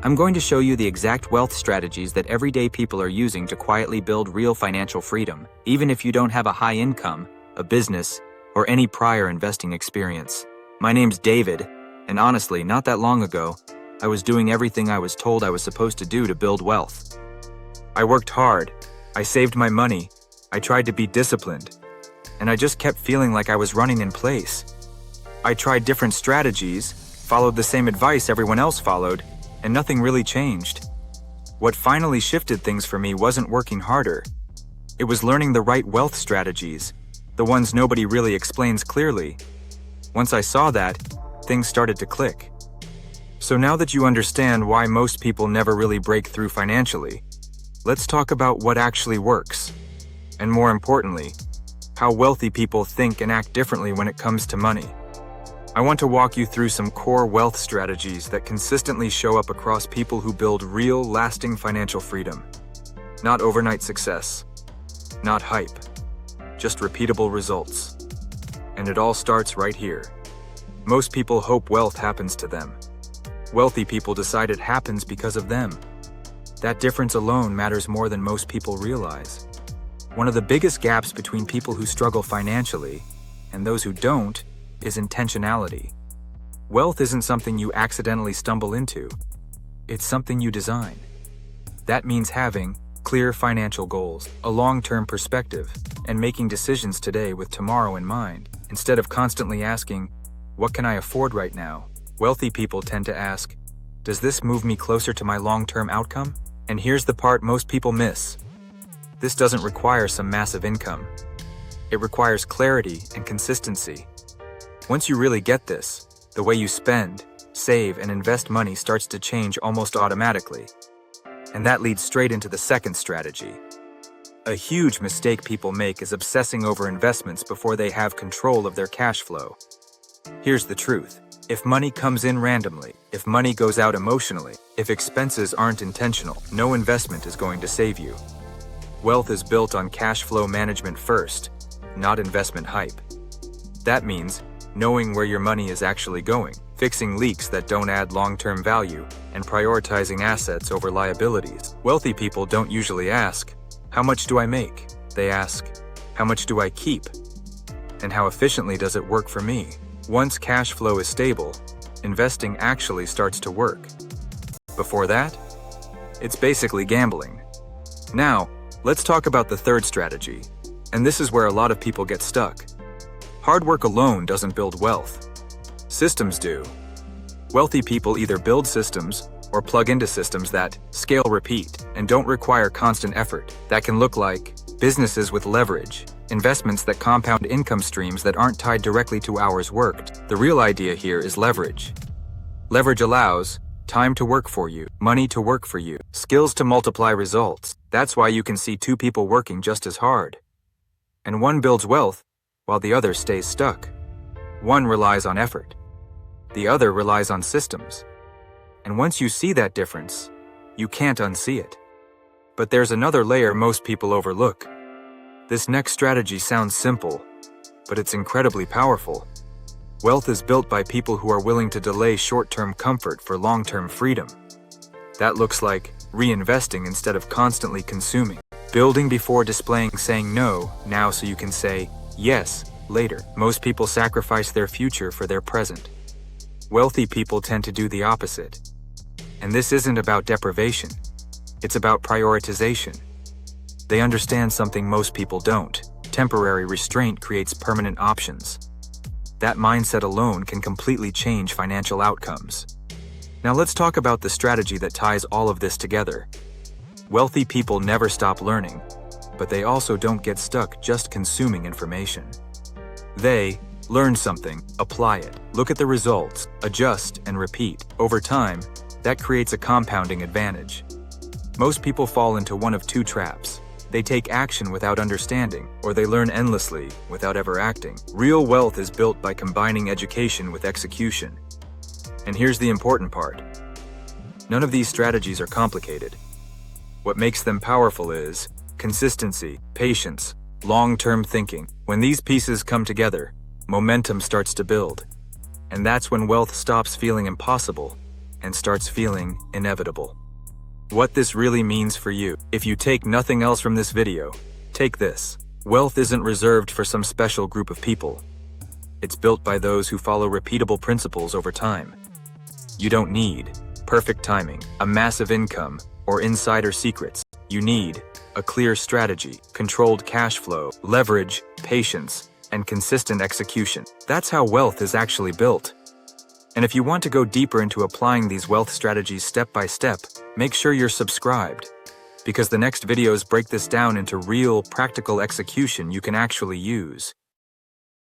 I'm going to show you the exact wealth strategies that everyday people are using to quietly build real financial freedom, even if you don't have a high income, a business, or any prior investing experience. My name's David, and honestly, not that long ago, I was doing everything I was told I was supposed to do to build wealth. I worked hard, I saved my money, I tried to be disciplined, and I just kept feeling like I was running in place. I tried different strategies, followed the same advice everyone else followed, and nothing really changed. What finally shifted things for me wasn't working harder. It was learning the right wealth strategies, the ones nobody really explains clearly. Once I saw that, things started to click. So now that you understand why most people never really break through financially, let's talk about what actually works. And more importantly, how wealthy people think and act differently when it comes to money. I want to walk you through some core wealth strategies that consistently show up across people who build real, lasting financial freedom. Not overnight success, not hype, just repeatable results. And it all starts right here. Most people hope wealth happens to them. Wealthy people decide it happens because of them. That difference alone matters more than most people realize. One of the biggest gaps between people who struggle financially and those who don't is intentionality. Wealth isn't something you accidentally stumble into. It's something you design. That means having clear financial goals, a long-term perspective, and making decisions today with tomorrow in mind. Instead of constantly asking, "What can I afford right now?" Wealthy people tend to ask, "Does this move me closer to my long-term outcome?" And here's the part most people miss. This doesn't require some massive income. It requires clarity and consistency. Once you really get this, the way you spend, save, and invest money starts to change almost automatically. And that leads straight into the second strategy. A huge mistake people make is obsessing over investments before they have control of their cash flow. Here's the truth. If money comes in randomly, if money goes out emotionally, if expenses aren't intentional, no investment is going to save you. Wealth is built on cash flow management first, not investment hype. That means knowing where your money is actually going, fixing leaks that don't add long-term value, and prioritizing assets over liabilities. Wealthy people don't usually ask, "How much do I make?" They ask, "How much do I keep? And how efficiently does it work for me?" Once cash flow is stable, investing actually starts to work. Before that, it's basically gambling. Now, let's talk about the third strategy, and this is where a lot of people get stuck. Hard work alone doesn't build wealth. Systems do. Wealthy people either build systems or plug into systems that scale, repeat, and don't require constant effort. That can look like businesses with leverage, investments that compound income streams that aren't tied directly to hours worked. The real idea here is leverage. Leverage allows time to work for you, money to work for you, skills to multiply results. That's why you can see two people working just as hard. And one builds wealth while the other stays stuck. One relies on effort. The other relies on systems. And once you see that difference, you can't unsee it. But there's another layer most people overlook. This next strategy sounds simple, but it's incredibly powerful. Wealth is built by people who are willing to delay short-term comfort for long-term freedom. That looks like reinvesting instead of constantly consuming. Building before displaying, saying no now so you can say yes later. Most people sacrifice their future for their present. Wealthy people tend to do the opposite. And this isn't about deprivation. It's about prioritization. They understand something most people don't. Temporary restraint creates permanent options. That mindset alone can completely change financial outcomes. Now let's talk about the strategy that ties all of this together. Wealthy people never stop learning, but they also don't get stuck just consuming information. They learn something, apply it, look at the results, adjust, and repeat. Over time, that creates a compounding advantage. Most people fall into one of two traps. They take action without understanding, or they learn endlessly without ever acting. Real wealth is built by combining education with execution. And here's the important part. None of these strategies are complicated. What makes them powerful is consistency, patience, long-term thinking. When these pieces come together, momentum starts to build. And that's when wealth stops feeling impossible and starts feeling inevitable. What this really means for you. If you take nothing else from this video, take this. Wealth isn't reserved for some special group of people. It's built by those who follow repeatable principles over time. You don't need perfect timing, a massive income, or insider secrets. You need a clear strategy, controlled cash flow, leverage, patience, and consistent execution. That's how wealth is actually built. And if you want to go deeper into applying these wealth strategies step by step, make sure you're subscribed, because the next videos break this down into real, practical execution you can actually use.